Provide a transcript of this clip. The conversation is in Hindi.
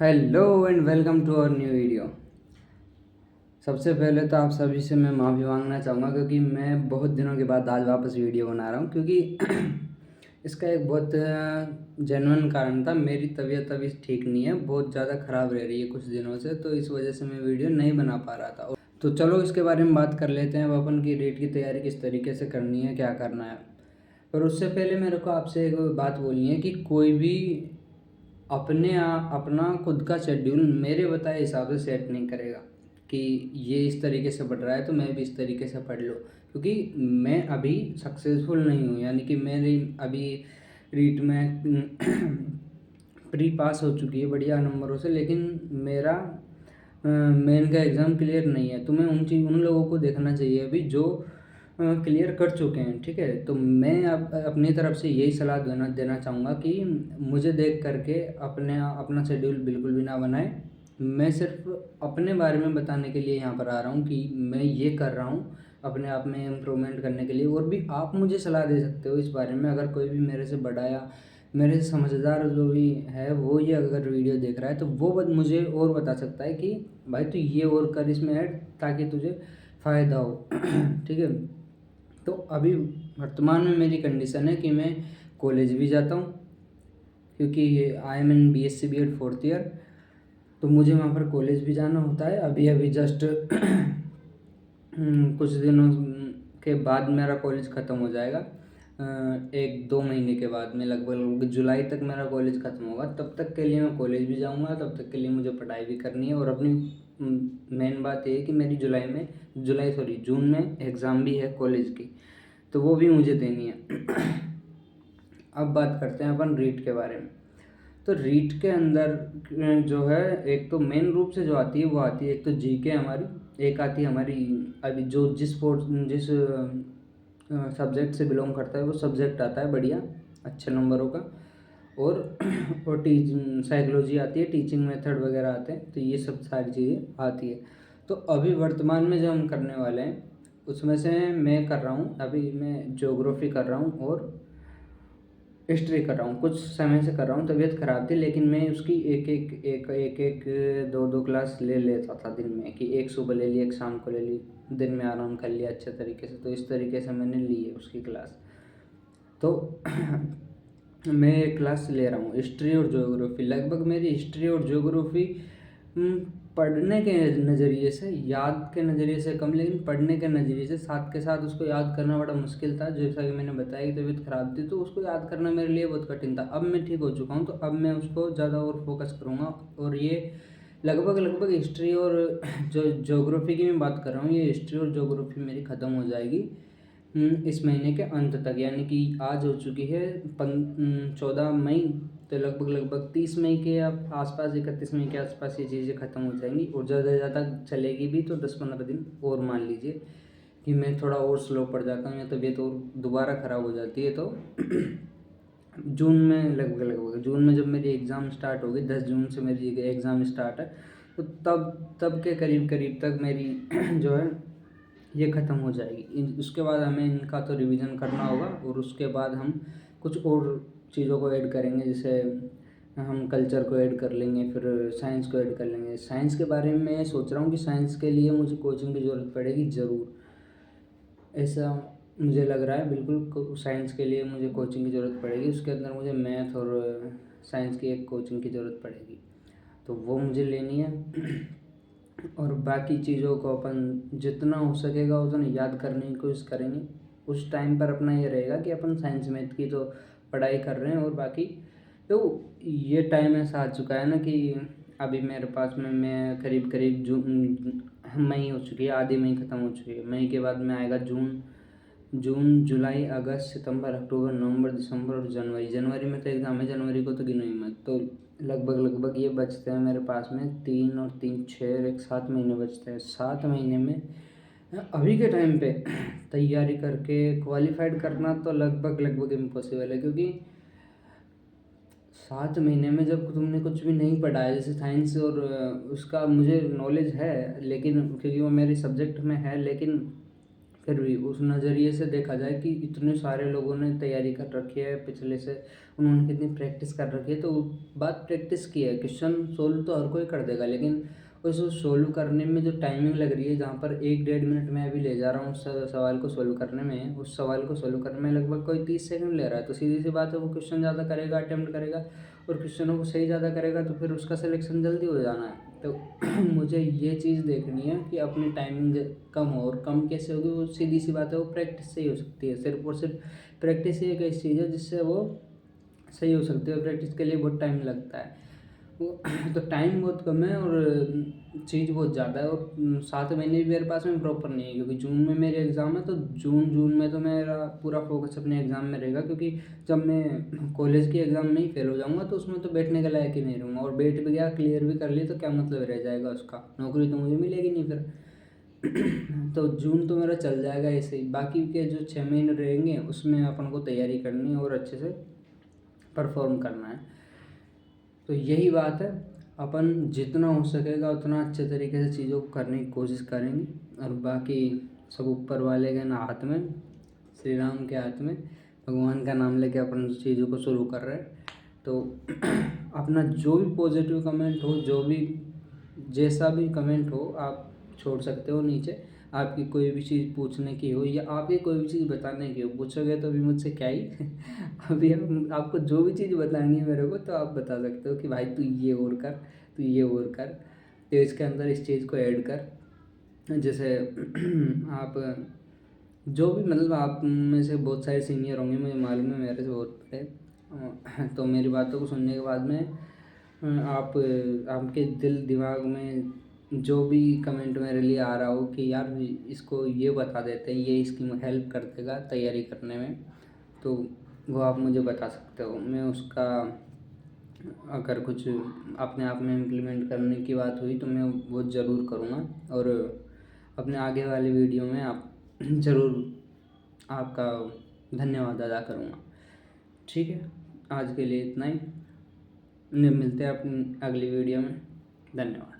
Hello and welcome to our new video. सबसे पहले तो आप सभी से मैं माफ़ी मांगना चाहूँगा क्योंकि मैं बहुत दिनों के बाद आज वापस वीडियो बना रहा हूँ क्योंकि इसका एक बहुत जेन्युइन कारण था। मेरी तबीयत अभी ठीक नहीं है, बहुत ज़्यादा ख़राब रह रही है कुछ दिनों से, तो इस वजह से मैं वीडियो नहीं बना पा रहा था। तो चलो इसके बारे में बात कर लेते हैं, अब अपन की रीट की तैयारी किस तरीके से करनी है, क्या करना है। पर उससे पहले मेरे को आपसे एक बात बोलनी है कि कोई भी अपना खुद का शेड्यूल मेरे बताए हिसाब से सेट नहीं करेगा कि ये इस तरीके से पढ़ रहा है तो मैं भी इस तरीके से पढ़ लूँ, क्योंकि मैं अभी सक्सेसफुल नहीं हूँ। यानी कि मेरी अभी रीट में प्री पास हो चुकी है बढ़िया नंबरों से, लेकिन मेरा मेन का एग्ज़ाम क्लियर नहीं है। तो मैं उन लोगों को देखना चाहिए अभी जो क्लियर कर चुके हैं। ठीक है, तो मैं अब अपनी तरफ से यही सलाह देना चाहूँगा कि मुझे देख करके अपना शेड्यूल बिल्कुल भी ना बनाए। मैं सिर्फ अपने बारे में बताने के लिए यहाँ पर आ रहा हूँ कि मैं ये कर रहा हूँ अपने आप में इम्प्रूवमेंट करने के लिए। और भी आप मुझे सलाह दे सकते हो इस बारे में, अगर कोई भी मेरे से बड़ा या मेरे से समझदार जो भी है वो ये अगर वीडियो देख रहा है तो वो मुझे और बता सकता है कि भाई तू ये और कर इसमें ऐड, ताकि तुझे फ़ायदा हो। ठीक है, तो अभी वर्तमान में मेरी कंडीशन है कि मैं कॉलेज भी जाता हूँ क्योंकि I am in BSc B.Ed fourth year, तो मुझे वहाँ पर कॉलेज भी जाना होता है। अभी अभी जस्ट कुछ दिनों के बाद मेरा कॉलेज ख़त्म हो जाएगा। 1-2 महीने के बाद में लगभग जुलाई तक मेरा कॉलेज ख़त्म होगा। तब तक के लिए मैं कॉलेज भी जाऊँगा, तब तक के लिए मुझे पढ़ाई भी करनी है। और अपनी मेन बात ये है कि मेरी जून में एग्ज़ाम भी है कॉलेज की, तो वो भी मुझे देनी है। अब बात करते हैं अपन रीट के बारे में। तो रीट के अंदर जो है, एक तो मेन रूप से जो आती है वो आती है, एक तो जीके हमारी, एक आती है हमारी अभी जो जिस सब्जेक्ट से बिलोंग करता है वो सब्जेक्ट आता है बढ़िया अच्छे नंबरों का। और और साइकोलॉजी आती है, टीचिंग मेथड वगैरह आते हैं, तो ये सब सारी चीज़ें आती है। तो अभी वर्तमान में जो हम करने वाले हैं उसमें से मैं कर रहा हूँ, अभी मैं ज्योग्राफी कर रहा हूँ और हिस्ट्री कर रहा हूँ। कुछ समय से कर रहा हूँ, तबीयत ख़राब थी, लेकिन मैं उसकी एक दो दो क्लास ले लेता था दिन में, कि एक सुबह ले ली एक शाम को ले ली, दिन में आराम कर लिया अच्छे तरीके से। तो इस तरीके से मैंने ली है उसकी क्लास। तो मैं एक क्लास ले रहा हूँ हिस्ट्री और ज्योग्राफी। लगभग मेरी हिस्ट्री और ज्योग्राफी पढ़ने के नज़रिए से, याद के नज़रिए से कम, लेकिन पढ़ने के नज़रिए से साथ के साथ उसको याद करना बड़ा मुश्किल था। जैसा कि मैंने बताया कि तबीयत ख़राब थी, तो उसको याद करना मेरे लिए बहुत कठिन था। अब मैं ठीक हो चुका हूँ, तो अब मैं उसको ज़्यादा और फोकस करूँगा। और ये लगभग हिस्ट्री और जो ज्योग्राफी की मैं बात कर रहा हूँ, ये हिस्ट्री और ज्योग्राफी मेरी ख़त्म हो जाएगी इस महीने के अंत तक। यानी कि आज हो चुकी है 14 मई, तो लगभग 30 मई के आसपास, 31 मई के आसपास ये चीज़ें ख़त्म हो जाएंगी। और ज़्यादा से ज़्यादा चलेगी भी तो 10-15 दिन और मान लीजिए कि मैं थोड़ा और स्लो पड़ जाता हूँ या तबीयत और दोबारा ख़राब हो जाती है, तो जून में लगभग जून में जब मेरी एग्ज़ाम स्टार्ट होगी, 10 जून से मेरी एग्ज़ाम स्टार्ट है, तो तब के करीब तक मेरी जो है ये ख़त्म हो जाएगी। उसके बाद हमें इनका तो रिवीजन करना होगा, और उसके बाद हम कुछ और चीज़ों को ऐड करेंगे। जैसे हम कल्चर को ऐड कर लेंगे, फिर साइंस को ऐड कर लेंगे। साइंस के बारे में मैं सोच रहा हूँ कि साइंस के लिए मुझे कोचिंग की ज़रूरत पड़ेगी ज़रूर, ऐसा मुझे लग रहा है। बिल्कुल साइंस के लिए मुझे कोचिंग की ज़रूरत पड़ेगी, उसके अंदर मुझे मैथ और साइंस की एक कोचिंग की ज़रूरत पड़ेगी, तो वो मुझे लेनी है। और बाकी चीज़ों को अपन जितना हो सकेगा उतना याद करने की कोशिश करेंगे। उस टाइम पर अपना ये रहेगा कि अपन साइंस मैथ की तो पढ़ाई कर रहे हैं, और बाकी तो ये टाइम ऐसा आ चुका है ना कि अभी मेरे पास में मैं करीब जून, मई हो चुकी है, आधी मई ख़त्म हो चुकी है। मई के बाद में आएगा जून, जुलाई, अगस्त, सितंबर, अक्टूबर, नवंबर, दिसंबर और जनवरी। जनवरी में तो एग्ज़ाम है, जनवरी को तो गिनो ही मत। तो लगभग ये बचते हैं मेरे पास में 3 और 3 6 एक 7 महीने बचते हैं। 7 महीने में अभी के टाइम पे तैयारी करके क्वालिफाइड करना तो लगभग इम्पॉसिबल है, क्योंकि 7 महीने में जब तुमने कुछ भी नहीं पढ़ा है, जैसे साइंस और उसका मुझे नॉलेज है, लेकिन क्योंकि वो मेरे सब्जेक्ट में है, लेकिन फिर भी उस नज़रिए से देखा जाए कि इतने सारे लोगों ने तैयारी कर रखी है पिछले से, उन्होंने कितनी प्रैक्टिस कर रखी है, तो बात प्रैक्टिस की है। क्वेश्चन सोल्व तो हर कोई कर देगा, लेकिन उस सोल्व करने में जो टाइमिंग लग रही है, जहाँ पर 1-1.5 मिनट मैं अभी ले जा रहा हूँ उस सवाल को सोल्व करने में, उस सवाल को सोल्व करने में लगभग कोई 30 सेकंड ले रहा है, तो सीधी सी बात है वो क्वेश्चन ज़्यादा करेगा, अटेम्प्ट करेगा और क्वेश्चनों को सही ज़्यादा करेगा, तो फिर उसका सिलेक्शन जल्दी हो जाना है। तो मुझे ये चीज़ देखनी है कि अपनी टाइमिंग कम हो, और कम कैसे होगी, वो सीधी सी बात है, वो प्रैक्टिस से ही हो सकती है। सिर्फ और सिर्फ प्रैक्टिस ही एक ऐसी चीज़ है जिससे वो सही हो सकती है। प्रैक्टिस के लिए बहुत टाइम लगता है वो तो टाइम बहुत कम है और चीज़ बहुत ज़्यादा है, और 7 महीने भी मेरे पास में प्रॉपर नहीं है, क्योंकि जून में मेरे एग्ज़ाम है, तो जून में तो मेरा पूरा फोकस अपने एग्ज़ाम में रहेगा, क्योंकि जब मैं कॉलेज के एग्ज़ाम में ही फेल हो जाऊँगा तो उसमें तो बैठने के लायक ही नहीं रहूँगा, और बैठ भी गया, क्लियर भी कर ली, तो क्या मतलब रह जाएगा उसका, नौकरी तो मुझे मिलेगी नहीं फिर। तो जून तो मेरा चल जाएगा ऐसे ही, बाकी के जो 6 महीने रहेंगे उसमें अपन को तैयारी करनी है और अच्छे से परफॉर्म करना है। तो यही बात है, अपन जितना हो सकेगा उतना अच्छे तरीके से चीज़ों को करने की कोशिश करेंगे, और बाकी सब ऊपर वाले के ना हाथ में, श्री राम के हाथ में, भगवान का नाम लेके अपन चीज़ों को शुरू कर रहे हैं। तो अपना जो भी पॉजिटिव कमेंट हो, जो भी जैसा भी कमेंट हो, आप छोड़ सकते हो नीचे। आपकी कोई भी चीज़ पूछने की हो या आपकी कोई भी चीज़ बताने की हो, पूछोगे तो अभी मुझसे क्या ही अभी आपको जो भी चीज़ बतानी है मेरे को, तो आप बता सकते हो कि भाई तू ये और कर, तू ये और कर, तो इसके अंदर इस चीज़ को ऐड कर। जैसे आप जो भी, मतलब आप में से बहुत सारे सीनियर होंगे, मुझे मालूम है, मेरे से बहुत बड़े, तो मेरी बातों को सुनने के बाद में आप आपके दिल दिमाग में जो भी कमेंट मेरे लिए आ रहा हो कि यार इसको ये बता देते हैं, ये इसकी हेल्प कर देगा तैयारी करने में, तो वो आप मुझे बता सकते हो। मैं उसका अगर कुछ अपने आप में इम्प्लीमेंट करने की बात हुई तो मैं वो ज़रूर करूँगा, और अपने आगे वाली वीडियो में आप ज़रूर आपका धन्यवाद अदा करूँगा। ठीक है, आज के लिए इतना ही, मिलते हैं अपनी अगली वीडियो में। धन्यवाद।